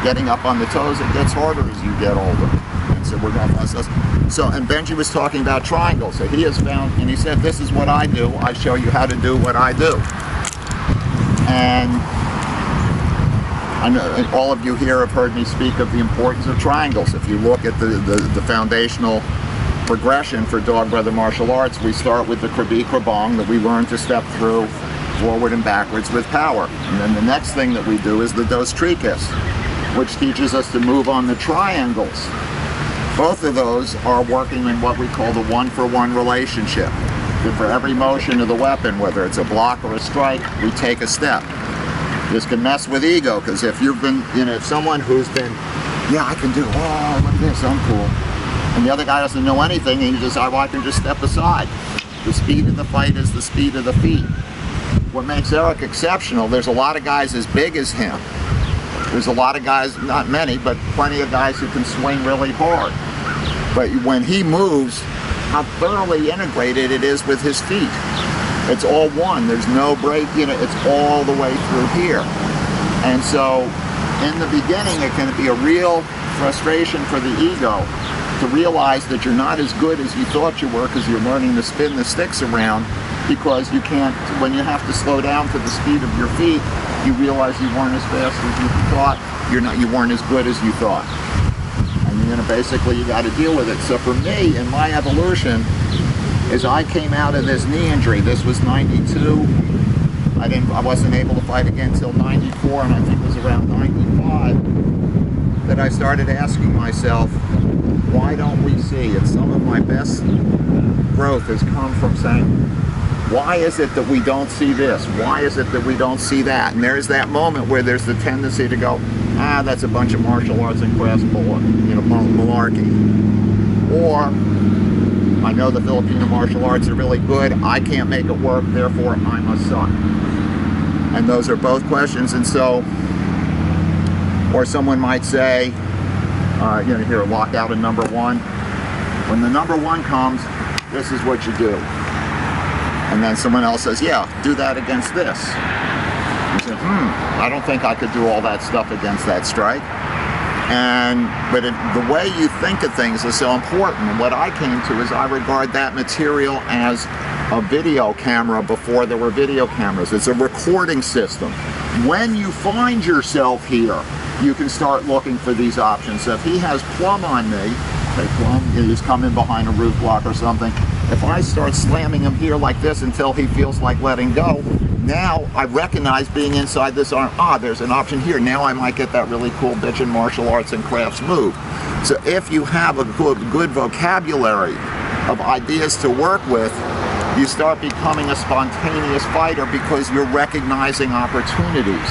getting up on the toes, it gets harder as you get older. And so we're going to process. So, and Benji was talking about triangles. So he has found, and he said, this is what I do. I show you how to do what I do. And I know all of you here have heard me speak of the importance of triangles. If you look at the foundational progression for dog brother martial arts, we start with the krabi krabong that we learn to step through forward and backwards with power. And then the next thing that we do is the dos triques, which teaches us to move on the triangles. Both of those are working in what we call the one-for-one relationship. For every motion of the weapon, whether it's a block or a strike, we take a step. This can mess with ego, because if you've been, if someone who's been, yeah, I can do, oh, look at this, I'm cool. And the other guy doesn't know anything, and you just, oh, I can just step aside. The speed of the fight is the speed of the feet. What makes Eric exceptional, there's a lot of guys as big as him. There's a lot of guys, not many, but plenty of guys who can swing really hard. But when he moves, how thoroughly integrated it is with his feet. It's all one. There's no break, it's all the way through here. And so in the beginning, it can be a real frustration for the ego to realize that you're not as good as you thought you were, because you're learning to spin the sticks around, because you can't, when you have to slow down to the speed of your feet, you realize you weren't as fast as you thought, you weren't as good as you thought. And basically you got to deal with it. So for me, in my evolution, is I came out of this knee injury. This was 92. I wasn't able to fight again until 94, and I think it was around 95 that I started asking myself, why don't we see? And some of my best growth has come from saying, why is it that we don't see this? Why is it that we don't see that? And there's that moment where there's the tendency to go, that's a bunch of martial arts and crafts malarkey. Or, I know the Filipino martial arts are really good, I can't make it work, therefore I must suck. And those are both questions. And so, or someone might say, here, lock out in number one. When the number one comes, this is what you do. And then someone else says, yeah, do that against this. You say, I don't think I could do all that stuff against that strike. But the way you think of things is so important. And what I came to is I regard that material as a video camera before there were video cameras. It's a recording system. When you find yourself here, you can start looking for these options. So if he has plumb on me, say plumb, he's coming behind a roof block or something, if I start slamming him here like this until he feels like letting go, now I recognize being inside this arm, there's an option here. Now I might get that really cool bitchin' martial arts and crafts move. So if you have a good vocabulary of ideas to work with, you start becoming a spontaneous fighter because you're recognizing opportunities.